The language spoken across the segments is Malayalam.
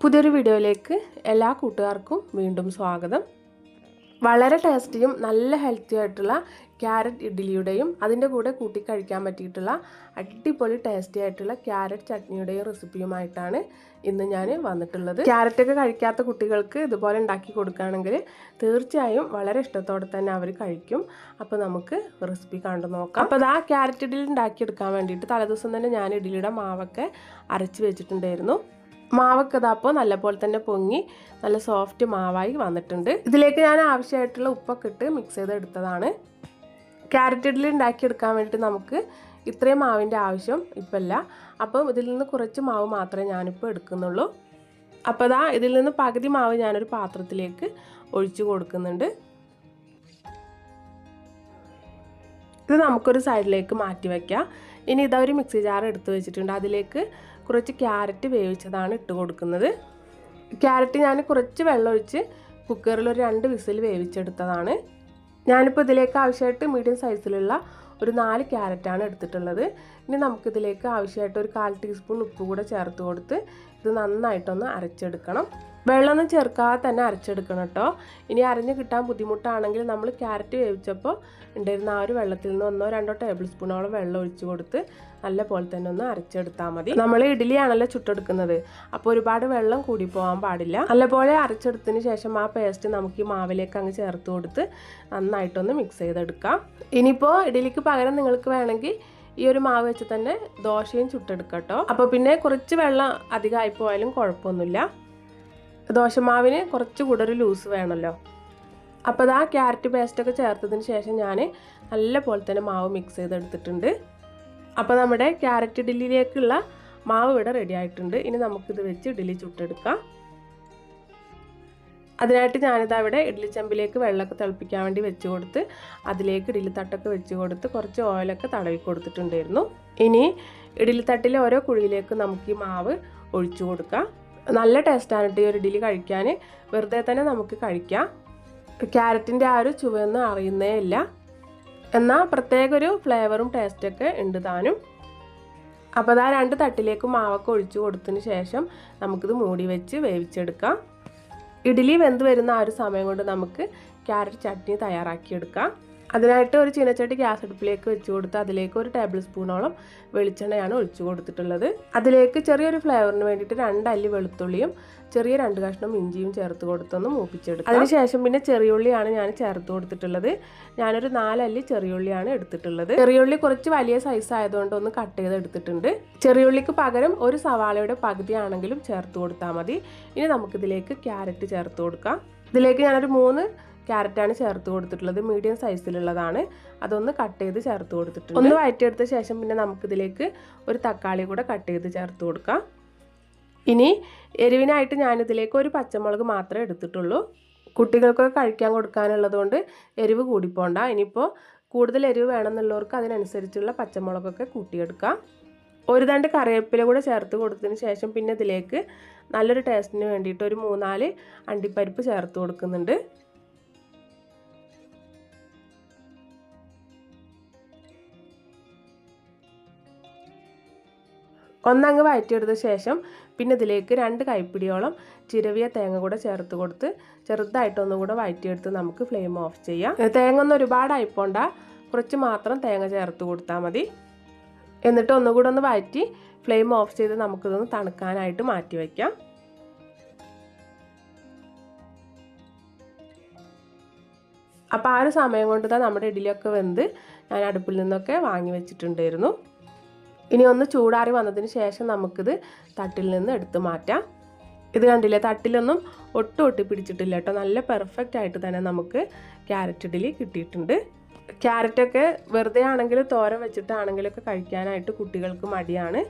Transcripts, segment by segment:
പുതിയൊരു വീഡിയോയിലേക്ക് എല്ലാ കൂട്ടുകാർക്കും വീണ്ടും സ്വാഗതം. വളരെ ടേസ്റ്റിയും നല്ല ഹെൽത്തി ആയിട്ടുള്ള ക്യാരറ്റ് ഇഡ്ഡലിയുടെയും അതിൻ്റെ കൂടെ കൂട്ടി കഴിക്കാൻ പറ്റിയിട്ടുള്ള അടിപൊളി ടേസ്റ്റി ആയിട്ടുള്ള ക്യാരറ്റ് ചട്നിയുടെയും റെസിപ്പിയുമായിട്ടാണ് ഇന്ന് ഞാൻ വന്നിട്ടുള്ളത്. ക്യാരറ്റൊക്കെ കഴിക്കാത്ത കുട്ടികൾക്ക് ഇതുപോലെ ഉണ്ടാക്കി കൊടുക്കുകയാണെങ്കിൽ തീർച്ചയായും വളരെ ഇഷ്ടത്തോടെ തന്നെ അവർ കഴിക്കും. അപ്പോൾ നമുക്ക് റെസിപ്പി കണ്ടു നോക്കാം. അപ്പോൾ ആ ക്യാരറ്റ് ഇഡ്ഡലി ഉണ്ടാക്കിയെടുക്കാൻ വേണ്ടിയിട്ട് തലേദിവസം തന്നെ ഞാൻ ഇഡ്ഡലിയുടെ മാവൊക്കെ അരച്ച് വെച്ചിട്ടുണ്ടായിരുന്നു. മാവൊക്കെ ഇതാപ്പോൾ നല്ലപോലെ തന്നെ പൊങ്ങി നല്ല സോഫ്റ്റ് മാവായി വന്നിട്ടുണ്ട്. ഇതിലേക്ക് ഞാൻ ആവശ്യമായിട്ടുള്ള ഉപ്പൊക്കെ ഇട്ട് മിക്സ് ചെയ്തെടുത്തതാണ്. ക്യാരറ്റ് ഇഡ്ഡലി ഉണ്ടാക്കിയെടുക്കാൻ വേണ്ടിയിട്ട് നമുക്ക് ഇത്രയും മാവിൻ്റെ ആവശ്യം ഇപ്പം ഇല്ല. അപ്പം ഇതിൽ നിന്ന് കുറച്ച് മാവ് മാത്രമേ ഞാനിപ്പോൾ എടുക്കുന്നുള്ളൂ. അപ്പോൾ ഇതിൽ നിന്ന് പകുതി മാവ് ഞാനൊരു പാത്രത്തിലേക്ക് ഒഴിച്ചു കൊടുക്കുന്നുണ്ട്. ഇത് നമുക്കൊരു സൈഡിലേക്ക് മാറ്റി വയ്ക്കാം. ഇനി ഒരു മിക്സി ജാർ എടുത്ത് വെച്ചിട്ടുണ്ട്. അതിലേക്ക് കുറച്ച് ക്യാരറ്റ് വേവിച്ചതാണ് ഇട്ട് കൊടുക്കുന്നത്. ക്യാരറ്റ് ഞാൻ കുറച്ച് വെള്ളമൊഴിച്ച് കുക്കറിൽ ഒരു 2 വിസിൽ വേവിച്ചെടുത്തതാണ്. ഞാനിപ്പോൾ ഇതിലേക്ക് ആവശ്യമായിട്ട് മീഡിയം സൈസിലുള്ള ഒരു 4 ക്യാരറ്റാണ് എടുത്തിട്ടുള്ളത്. ഇനി നമുക്കിതിലേക്ക് ആവശ്യമായിട്ട് ഒരു 1/4 ടീസ്പൂൺ ഉപ്പ് കൂടെ ചേർത്ത് കൊടുത്ത് ഇത് നന്നായിട്ടൊന്ന് അരച്ചെടുക്കണം. വെള്ളമൊന്നും ചേർക്കാതെ തന്നെ അരച്ചെടുക്കണം കേട്ടോ. ഇനി അരഞ്ഞ് കിട്ടാൻ ബുദ്ധിമുട്ടാണെങ്കിൽ നമ്മൾ ക്യാരറ്റ് വേവിച്ചപ്പോൾ ഉണ്ടായിരുന്ന ആ ഒരു വെള്ളത്തിൽ നിന്ന് 1-2 ടേബിൾ സ്പൂണോളം വെള്ളം ഒഴിച്ച് കൊടുത്ത് നല്ല പോലെ തന്നെ ഒന്ന് അരച്ചെടുത്താൽ മതി. നമ്മൾ ഇഡ്ഡലിയാണല്ലോ ചുട്ടെടുക്കുന്നത്, അപ്പോൾ ഒരുപാട് വെള്ളം കൂടി പോകാൻ പാടില്ല. നല്ലപോലെ അരച്ചെടുത്തതിന് ശേഷം ആ പേസ്റ്റ് നമുക്ക് ഈ മാവിലേക്ക് അങ്ങ് ചേർത്ത് കൊടുത്ത് നന്നായിട്ടൊന്ന് മിക്സ് ചെയ്തെടുക്കാം. ഇനിയിപ്പോൾ ഇഡ്ഡലിക്ക് പകരം നിങ്ങൾക്ക് വേണമെങ്കിൽ ഈ ഒരു മാവ് വെച്ച് തന്നെ ദോശയും ചുട്ടെടുക്കാം കേട്ടോ. അപ്പോൾ പിന്നെ കുറച്ച് വെള്ളം അധികമായി പോയാലും കുഴപ്പമൊന്നുമില്ല. ദോശമാവിന് കുറച്ച് കൂടെ ഒരു ലൂസ് വേണമല്ലോ. അപ്പോൾ ക്യാരറ്റ് പേസ്റ്റൊക്കെ ചേർത്തതിന് ശേഷം ഞാൻ നല്ല പോലെ തന്നെ മാവ് മിക്സ് ചെയ്തെടുത്തിട്ടുണ്ട്. അപ്പോൾ നമ്മുടെ ക്യാരറ്റ് ഇഡ്ഡലിയിലേക്കുള്ള മാവ് ഇവിടെ റെഡി ആയിട്ടുണ്ട്. ഇനി നമുക്കിത് വെച്ച് ഇഡ്ഡലി ചുട്ടെടുക്കാം. അതിനായിട്ട് ഞാനിവിടെ ഇഡ്ഡലി ചെമ്പിലേക്ക് വെള്ളമൊക്കെ തിളപ്പിക്കാൻ വേണ്ടി വെച്ച് കൊടുത്ത് അതിലേക്ക് ഇഡ്ഡലി തട്ടൊക്കെ വെച്ച് കൊടുത്ത് കുറച്ച് ഓയിലൊക്കെ തടവി കൊടുത്തിട്ടുണ്ടായിരുന്നു. ഇനി ഇഡ്ഡലി തട്ടിലെ ഓരോ കുഴിയിലേക്ക് നമുക്ക് ഈ മാവ് ഒഴിച്ചു കൊടുക്കാം. നല്ല ടേസ്റ്റാണ് ഈ ഒരു ഇഡ്ഡലി കഴിക്കാൻ. വെറുതെ തന്നെ നമുക്ക് കഴിക്കാം. ക്യാരറ്റിൻ്റെ ആ ഒരു ചുവയൊന്നും അറിയുന്നേ ഇല്ല. എന്നാൽ പ്രത്യേക ഒരു ഫ്ലേവറും ടേസ്റ്റൊക്കെ ഉണ്ട് താനും. അപ്പോൾ 2 തട്ടിലേക്ക് മാവൊക്കെ ഒഴിച്ചു കൊടുത്തതിന് ശേഷം നമുക്കിത് മൂടി വെച്ച് വേവിച്ചെടുക്കാം. ഇഡ്ഡലി വെന്ത് വരുന്ന ആ ഒരു സമയം കൊണ്ട് നമുക്ക് ക്യാരറ്റ് ചട്നി തയ്യാറാക്കിയെടുക്കാം. അതിനായിട്ട് ഒരു ചീനച്ചട്ടി ഗ്യാസ് അടുപ്പിലേക്ക് വെച്ച് കൊടുത്ത് അതിലേക്ക് ഒരു ടേബിൾ സ്പൂണോളം വെളിച്ചെണ്ണയാണ് ഒഴിച്ചു കൊടുത്തിട്ടുള്ളത്. അതിലേക്ക് ചെറിയൊരു ഫ്ലേവറിന് വേണ്ടിയിട്ട് 2 അല്ലി വെളുത്തുള്ളിയും ചെറിയ 2 കഷ്ണം ഇഞ്ചിയും ചേർത്ത് കൊടുത്തൊന്ന് മൂപ്പിച്ചെടുക്കും. അതിനുശേഷം പിന്നെ ചെറിയുള്ളിയാണ് ഞാൻ ചേർത്ത് കൊടുത്തിട്ടുള്ളത്. ഞാനൊരു 4 അല്ലി ചെറിയുള്ളിയാണ് എടുത്തിട്ടുള്ളത്. ചെറിയുള്ളി കുറച്ച് വലിയ സൈസ് ആയതുകൊണ്ട് ഒന്ന് കട്ട് ചെയ്ത് എടുത്തിട്ടുണ്ട്. ചെറിയുള്ളിക്ക് പകരം ഒരു സവാളയുടെ പകുതിയാണെങ്കിലും ചേർത്ത് കൊടുത്താൽ മതി. ഇനി നമുക്കിതിലേക്ക് ക്യാരറ്റ് ചേർത്ത് കൊടുക്കാം. ഇതിലേക്ക് ഞാനൊരു 3 ക്യാരറ്റാണ് ചേർത്ത് കൊടുത്തിട്ടുള്ളത്. മീഡിയം സൈസിലുള്ളതാണ്. അതൊന്ന് കട്ട് ചെയ്ത് ചേർത്ത് കൊടുത്തിട്ടുണ്ട്. ഒന്ന് വഴറ്റിയെടുത്ത ശേഷം പിന്നെ നമുക്കിതിലേക്ക് ഒരു തക്കാളി കൂടെ കട്ട് ചെയ്ത് ചേർത്ത് കൊടുക്കാം. ഇനി എരിവിനായിട്ട് ഞാനിതിലേക്ക് ഒരു പച്ചമുളക് മാത്രമേ എടുത്തിട്ടുള്ളൂ. കുട്ടികൾക്കൊക്കെ കഴിക്കാൻ കൊടുക്കാനുള്ളത് കൊണ്ട് എരിവ് കൂടിപ്പോണ്ട. ഇനിയിപ്പോൾ കൂടുതൽ എരിവ് വേണമെന്നുള്ളവർക്ക് അതിനനുസരിച്ചുള്ള പച്ചമുളകൊക്കെ കൂട്ടിയെടുക്കാം. ഒരു തണ്ട് കറിവേപ്പില കൂടെ ചേർത്ത് കൊടുത്തതിന് ശേഷം പിന്നെ ഇതിലേക്ക് നല്ലൊരു ടേസ്റ്റിന് വേണ്ടിയിട്ട് ഒരു 3-4 അണ്ടിപ്പരിപ്പ് ചേർത്ത് കൊടുക്കുന്നുണ്ട്. ഒന്നങ്ങ് വഴറ്റിയെടുത്ത ശേഷം പിന്നെ ഇതിലേക്ക് 2 കൈപ്പിടിയോളം ചിരവിയ തേങ്ങ കൂടെ ചേർത്ത് കൊടുത്ത് ചെറുതായിട്ടൊന്നും കൂടെ വഴറ്റിയെടുത്ത് നമുക്ക് ഫ്ലെയിം ഓഫ് ചെയ്യാം. തേങ്ങ ഒന്നും ഒരുപാട് അയപ്പോണ്ട, കുറച്ച് മാത്രം തേങ്ങ ചേർത്ത് കൊടുത്താൽ മതി. എന്നിട്ട് ഒന്നുകൂടെ ഒന്ന് വഴറ്റി ഫ്ലെയിം ഓഫ് ചെയ്ത് നമുക്കിതൊന്ന് തണുക്കാനായിട്ട് മാറ്റി വയ്ക്കാം. അപ്പോൾ ആ ഒരു സമയം കൊണ്ട് നമ്മുടെ ഇഡ്ഡലിയൊക്കെ വെന്ത് ഞാൻ അടുപ്പിൽ നിന്നൊക്കെ വാങ്ങി വെച്ചിട്ടുണ്ടായിരുന്നു. ഇനി ഒന്ന് ചൂടാറി വന്നതിന് ശേഷം നമുക്കിത് തട്ടിൽ നിന്ന് എടുത്ത് മാറ്റാം. ഇത് കണ്ടില്ലേ, തട്ടിലൊന്നും ഒട്ടി പിടിച്ചിട്ടില്ല കേട്ടോ. നല്ല പെർഫെക്റ്റ് ആയിട്ട് തന്നെ നമുക്ക് ക്യാരറ്റ് ഇഡ്ഡലി കിട്ടിയിട്ടുണ്ട്. ക്യാരറ്റൊക്കെ വെറുതെ ആണെങ്കിലും തോരൻ വെച്ചിട്ടാണെങ്കിലൊക്കെ കഴിക്കാനായിട്ട് കുട്ടികൾക്ക് മടിയാണ്.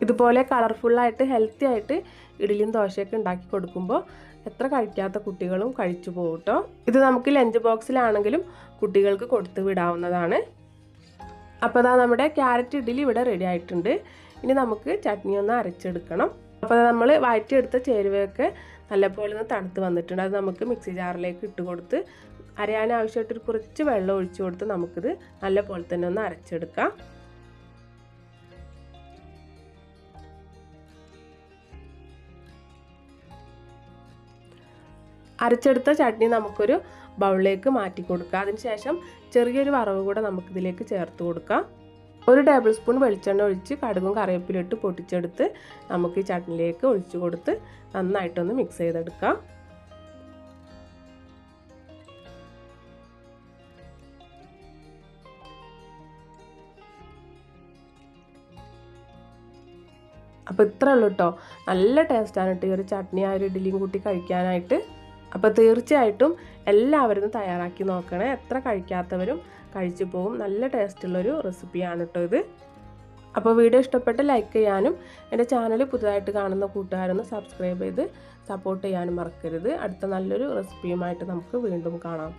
ഇതുപോലെ കളർഫുള്ളായിട്ട് ഹെൽത്തി ആയിട്ട് ഇഡ്ഡലിയും ദോശയൊക്കെ ഉണ്ടാക്കി കൊടുക്കുമ്പോൾ എത്ര കഴിക്കാത്ത കുട്ടികളും കഴിച്ചു പോകും കേട്ടോ. ഇത് നമുക്ക് ലഞ്ച് ബോക്സിലാണെങ്കിലും കുട്ടികൾക്ക് കൊടുത്ത് വിടാവുന്നതാണ്. അപ്പോൾ നമ്മുടെ ക്യാരറ്റ് ഇഡ്ഡലി ഇവിടെ റെഡി ആയിട്ടുണ്ട്. ഇനി നമുക്ക് ചട്നി ഒന്ന് അരച്ചെടുക്കണം. അപ്പോൾ നമ്മൾ വഴറ്റിയെടുത്ത ചേരുവയൊക്കെ നല്ലപോലെ ഒന്ന് തണുത്ത് വന്നിട്ടുണ്ട്. അത് നമുക്ക് മിക്സി ജാറിലേക്ക് ഇട്ട് കൊടുത്ത് അരയാൻ ആവശ്യമായിട്ടൊരു കുറച്ച് വെള്ളം ഒഴിച്ചു കൊടുത്ത് നമുക്കിത് നല്ലപോലെ തന്നെ ഒന്ന് അരച്ചെടുക്കാം. അരച്ചെടുത്ത ചട്നി നമുക്കൊരു ബൗളിലേക്ക് മാറ്റി കൊടുക്കാം. അതിനുശേഷം ചെറിയൊരു വറവ് കൂടെ നമുക്കിതിലേക്ക് ചേർത്ത് കൊടുക്കാം. 1 ടേബിൾ സ്പൂൺ വെളിച്ചെണ്ണ ഒഴിച്ച് കടുകും കറിവേപ്പിലയും ഇട്ട് പൊട്ടിച്ചെടുത്ത് നമുക്ക് ഈ ചട്നിയിലേക്ക് ഒഴിച്ചു കൊടുത്ത് നന്നായിട്ടൊന്ന് മിക്സ് ചെയ്തെടുക്കാം. അപ്പോൾ ഇത്രേ ഉള്ളൂ കേട്ടോ. നല്ല ടേസ്റ്റാണ് കേട്ടോ ഈ ഒരു ചട്നി ആ ഒരു ഇഡ്ഡലിയും കൂട്ടി കഴിക്കാനായിട്ട്. അപ്പോൾ തീർച്ചയായിട്ടും എല്ലാവരും തയ്യാറാക്കി നോക്കണേ. എത്ര കഴിക്കാത്തവരും കഴിച്ചു പോകും. നല്ല ടേസ്റ്റുള്ളൊരു റെസിപ്പിയാണ് കേട്ടോ ഇത്. അപ്പോൾ വീഡിയോ ഇഷ്ടപ്പെട്ട് ലൈക്ക് ചെയ്യാനും എൻ്റെ ചാനൽ പുതുതായിട്ട് കാണുന്ന കൂട്ടുകാരൊന്ന് സബ്സ്ക്രൈബ് ചെയ്ത് സപ്പോർട്ട് ചെയ്യാനും മറക്കരുത്. അടുത്ത നല്ലൊരു റെസിപ്പിയുമായിട്ട് നമുക്ക് വീണ്ടും കാണാം.